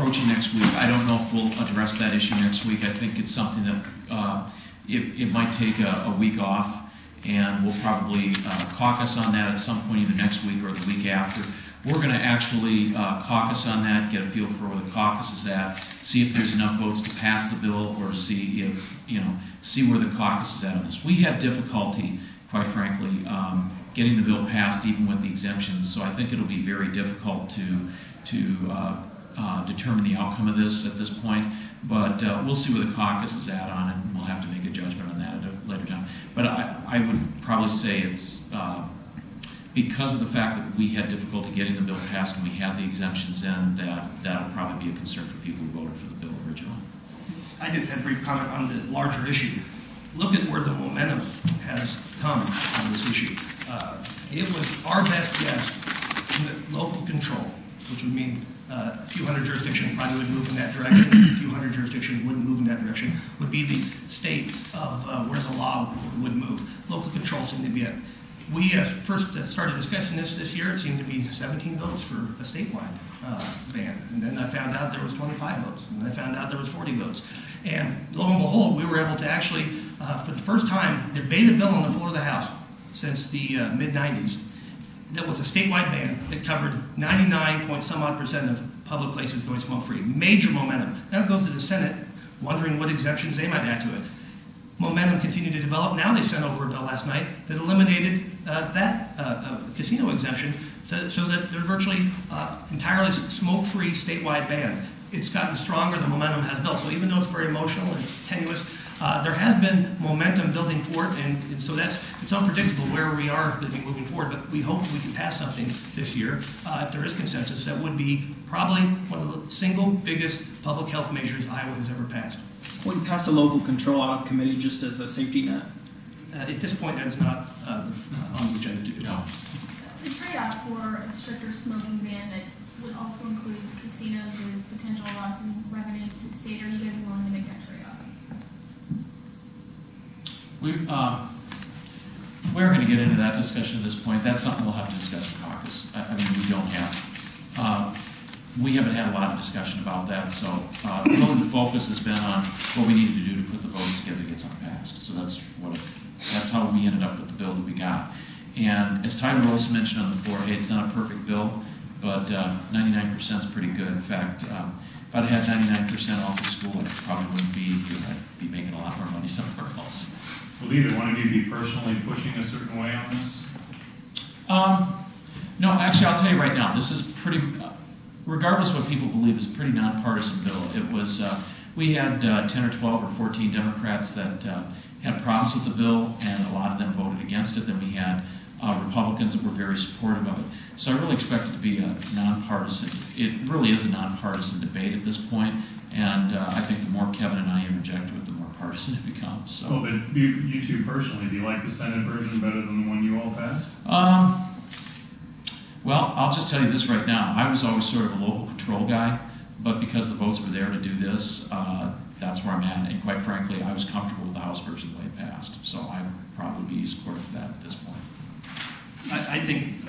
approaching next week. I don't know if we'll address that issue next week. I think it's something that it might take a week off, and we'll probably caucus on that at some point either next week or the week after. We're going to actually caucus on that, get a feel for where the caucus is at, see if there's enough votes to pass the bill, or to see if, see where the caucus is at on this. We had difficulty, quite frankly, getting the bill passed even with the exemptions, so I think it'll be very difficult to determine the outcome of this at this point, but we'll see where the caucus is at on it, and we'll have to make a judgment on that at a later time. But I would probably say it's because of the fact that we had difficulty getting the bill passed and we had the exemptions in, that'll probably be a concern for people who voted for the bill originally. I just had a brief comment on the larger issue. Look at where the momentum has come on this issue. It was our best guess that local control, which would mean a few hundred jurisdictions probably would move in that direction, a few hundred jurisdictions wouldn't move in that direction, would be the state of where the law would move. Local control seemed to be it. We first started discussing this year. It seemed to be 17 votes for a statewide ban. And then I found out there was 25 votes. And then I found out there was 40 votes. And lo and behold, we were able to actually, for the first time, debate a bill on the floor of the House since the mid-90s. That was a statewide ban that covered 99-point-some-odd% of public places going smoke-free. Major momentum. Now it goes to the Senate, wondering what exemptions they might add to it. Momentum continued to develop. Now they sent over a bill last night that eliminated that casino exemption so that there's virtually entirely smoke-free statewide ban. It's gotten stronger, the momentum has built. So even though it's very emotional and it's tenuous, there has been momentum building for it, and so it's unpredictable where we are moving forward, but we hope we can pass something this year, if there is consensus, that would be probably one of the single biggest public health measures Iowa has ever passed. Would you pass a local control out of committee just as a safety net? At this point, that is not on the agenda to do. No. The trade-off for a stricter smoking ban that would also include casinos is potential loss in revenues to the state. Are you guys willing to make that trade-off? We're going to get into that discussion at this point. That's something we'll have to discuss in caucus. I mean, we don't have. We haven't had a lot of discussion about that, so really the focus has been on what we needed to do to put the votes together to get something passed. So that's how we ended up with the bill that we got. And as Tyler also mentioned on the floor, hey, it's not a perfect bill, but 99% is pretty good. In fact, if I'd had 99% off of school, I probably wouldn't be here. I'd be making a lot more money somewhere else. Will either one of you be personally pushing a certain way on this? No, actually, I'll tell you right now, this is pretty, regardless of what people believe, is a pretty nonpartisan bill. It was, we had 10 or 12 or 14 Democrats that had problems with the bill, and a lot of them voted against it. Then we had Republicans that were very supportive of it. So I really expect it to be a nonpartisan. It really is a nonpartisan debate at this point, and I think the more Kevin and I interject with, the more partisan it becomes. So. Well, but you two personally, do you like the Senate version better than the one you all passed? Well, I'll just tell you this right now. I was always sort of a local control guy, but because the votes were there to do this, that's where I'm at. And quite frankly, I was comfortable with the House version the way it passed. So I'd probably be supportive of that at this point. I think,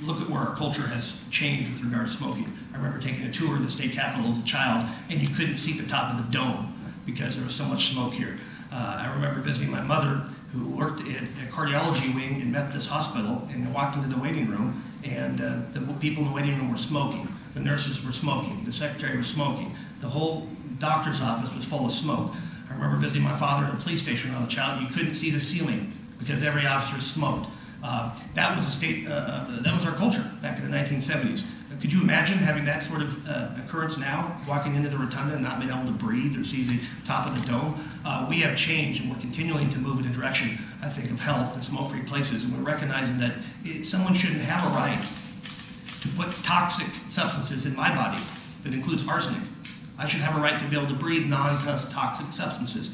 look at where our culture has changed with regard to smoking. I remember taking a tour of the state capitol as a child, and you couldn't see the top of the dome because there was so much smoke here. I remember visiting my mother, who worked at a cardiology wing in Methodist Hospital, and I walked into the waiting room, and the people in the waiting room were smoking. The nurses were smoking. The secretary was smoking. The whole doctor's office was full of smoke. I remember visiting my father at a police station when I was a child. You couldn't see the ceiling because every officer smoked. That was that was our culture back in the 1970s. Could you imagine having that sort of occurrence now, walking into the rotunda and not being able to breathe or see the top of the dome? We have changed, and we're continuing to move in a direction, I think, of health and smoke-free places, and we're recognizing that someone shouldn't have a right to put toxic substances in my body that includes arsenic. I should have a right to be able to breathe non-toxic substances.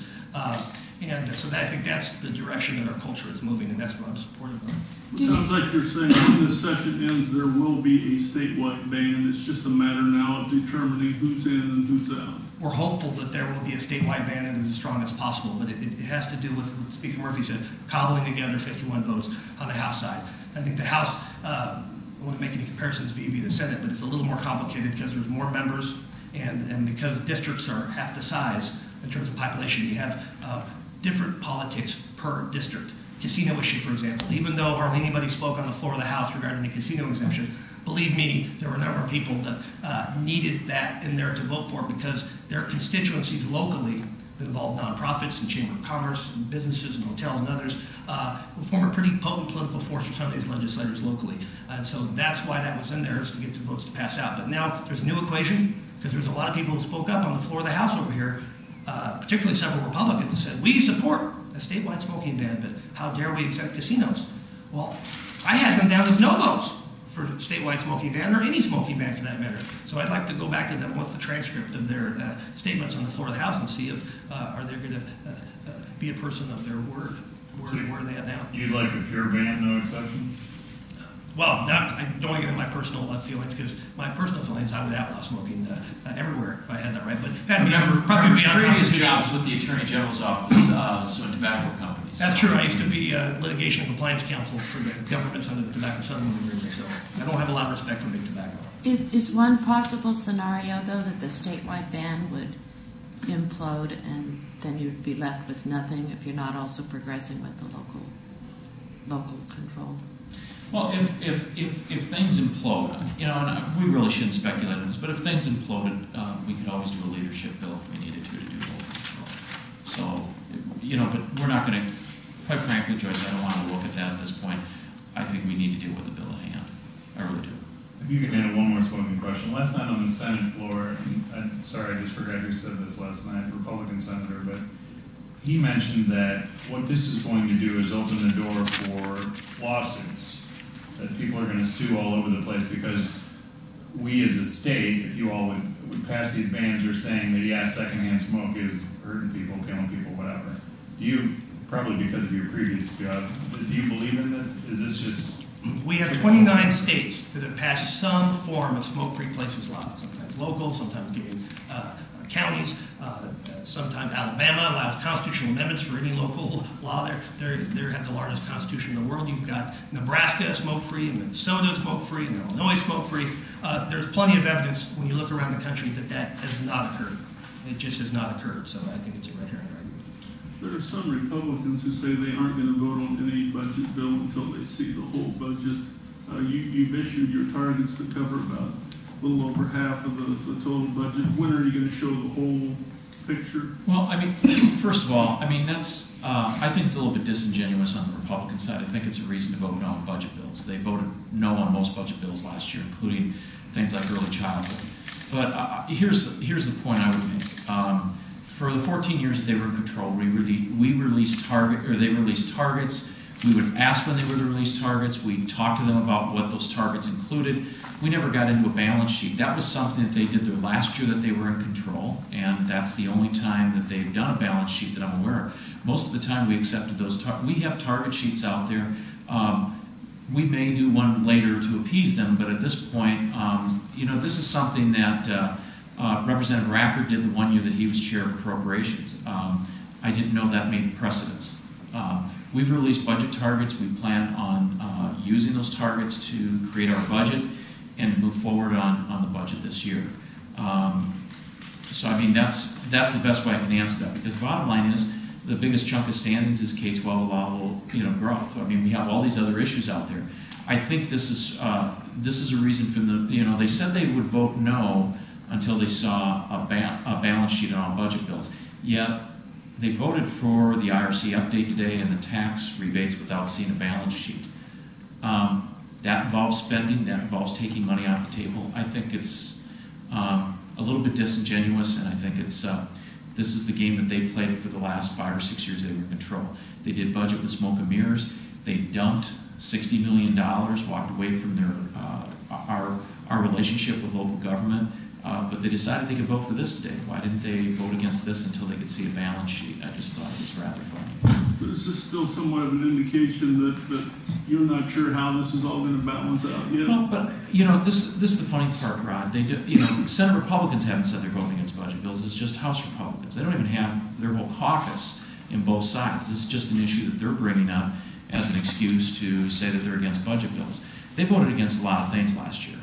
And so I think that's the direction that our culture is moving, and that's what I'm supportive of. It sounds like you're saying when this session ends, there will be a statewide ban. It's just a matter now of determining who's in and who's out. We're hopeful that there will be a statewide ban that is as strong as possible, but it has to do with what Speaker Murphy said, cobbling together 51 votes on the House side. I think the House, don't want to make any comparisons vis-a-vis the Senate, but it's a little more complicated because there's more members and because districts are half the size in terms of population. You have different politics per district. Casino issue, for example, even though hardly anybody spoke on the floor of the House regarding the casino exemption, believe me, there were a number of people that needed that in there to vote for because their constituencies locally that involve nonprofits and Chamber of Commerce and businesses and hotels and others will form a pretty potent political force for some of these legislators locally. And so that's why that was in there, is to get the votes to pass out. But now there's a new equation because there's a lot of people who spoke up on the floor of the House over here, particularly several Republicans, that said, we support a statewide smoking ban, but how dare we accept casinos? Well, I had them down as no votes for statewide smoking ban, or any smoking ban for that matter. So I'd like to go back to them with the transcript of their statements on the floor of the House and see if are they going to be a person of their word. Where are they at now? You'd like a pure ban, no exceptions? Well, I don't want to get into my personal feelings, because my personal feelings, I would outlaw smoking everywhere if I had that right. But that would probably be previous jobs with the Attorney General's office, suing tobacco companies. That's true. I used to be litigation and compliance counsel for the governments under the Tobacco Settlement Agreement, so I don't have a lot of respect for big tobacco. Is one possible scenario, though, that the statewide ban would implode and then you'd be left with nothing if you're not also progressing with the local control? Well, if things implode, and we really shouldn't speculate on this, but if things imploded, we could always do a leadership bill if we needed to do local control. So, but we're not going to, quite frankly, Joyce, I don't want to look at that at this point. I think we need to deal with the bill at hand. I really do. If you could handle one more smoking question. Last night on the Senate floor, and I'm sorry, I just forgot who said this last night, Republican senator, but he mentioned that what this is going to do is open the door for lawsuits, that people are going to sue all over the place because we as a state, if you all would pass these bans, are saying that, yeah, secondhand smoke is hurting people, killing people, whatever. Do you, probably because of your previous job, do you believe in this? Is this just... We have 29 states that have passed some form of smoke-free places law, sometimes local, sometimes giving counties, sometimes Alabama allows constitutional amendments for any local law. They have the largest constitution in the world. You've got Nebraska smoke-free, and Minnesota smoke-free, and Illinois smoke-free. There's plenty of evidence when you look around the country that has not occurred. It just has not occurred, so I think it's a red herring argument. There are some Republicans who say they aren't going to vote on any budget bill until they see the whole budget. You've issued your targets that cover about a little over half of the total budget. When are you going to show the whole picture? Well, first of all, that's, I think it's a little bit disingenuous on the Republican side. I think it's a reason to vote no on budget bills. They voted no on most budget bills last year, including things like early childhood. But here's the point I would make. For the 14 years that they were in control, they released targets. We would ask when they were to release targets. We'd talk to them about what those targets included. We never got into a balance sheet. That was something that they did their last year that they were in control, and that's the only time that they've done a balance sheet that I'm aware of. Most of the time we accepted those we have target sheets out there. We may do one later to appease them, but at this point, this is something that Representative Racker did the one year that he was chair of appropriations. I didn't know that made precedence. We've released budget targets. We plan on using those targets to create our budget and to move forward on the budget this year. So that's the best way I can answer that, because the bottom line is the biggest chunk of standings is K-12 allowable growth. We have all these other issues out there. I think this is a reason for they said they would vote no until they saw a balance sheet on all budget bills. Yet they voted for the IRC update today and the tax rebates without seeing a balance sheet. That involves spending. That involves taking money off the table. I think it's a little bit disingenuous, and I think it's this is the game that they played for the last 5 or 6 years they were in control. They did budget with smoke and mirrors. They dumped $60 million, walked away from our relationship with local government. But they decided they could vote for this today. Why didn't they vote against this until they could see a balance sheet? I just thought it was rather funny. But is this still somewhat of an indication that you're not sure how this is all going to balance out yet? Well, but this is the funny part, Rod. They do, Senate Republicans haven't said they're voting against budget bills. It's just House Republicans. They don't even have their whole caucus in both sides. This is just an issue that they're bringing up as an excuse to say that they're against budget bills. They voted against a lot of things last year.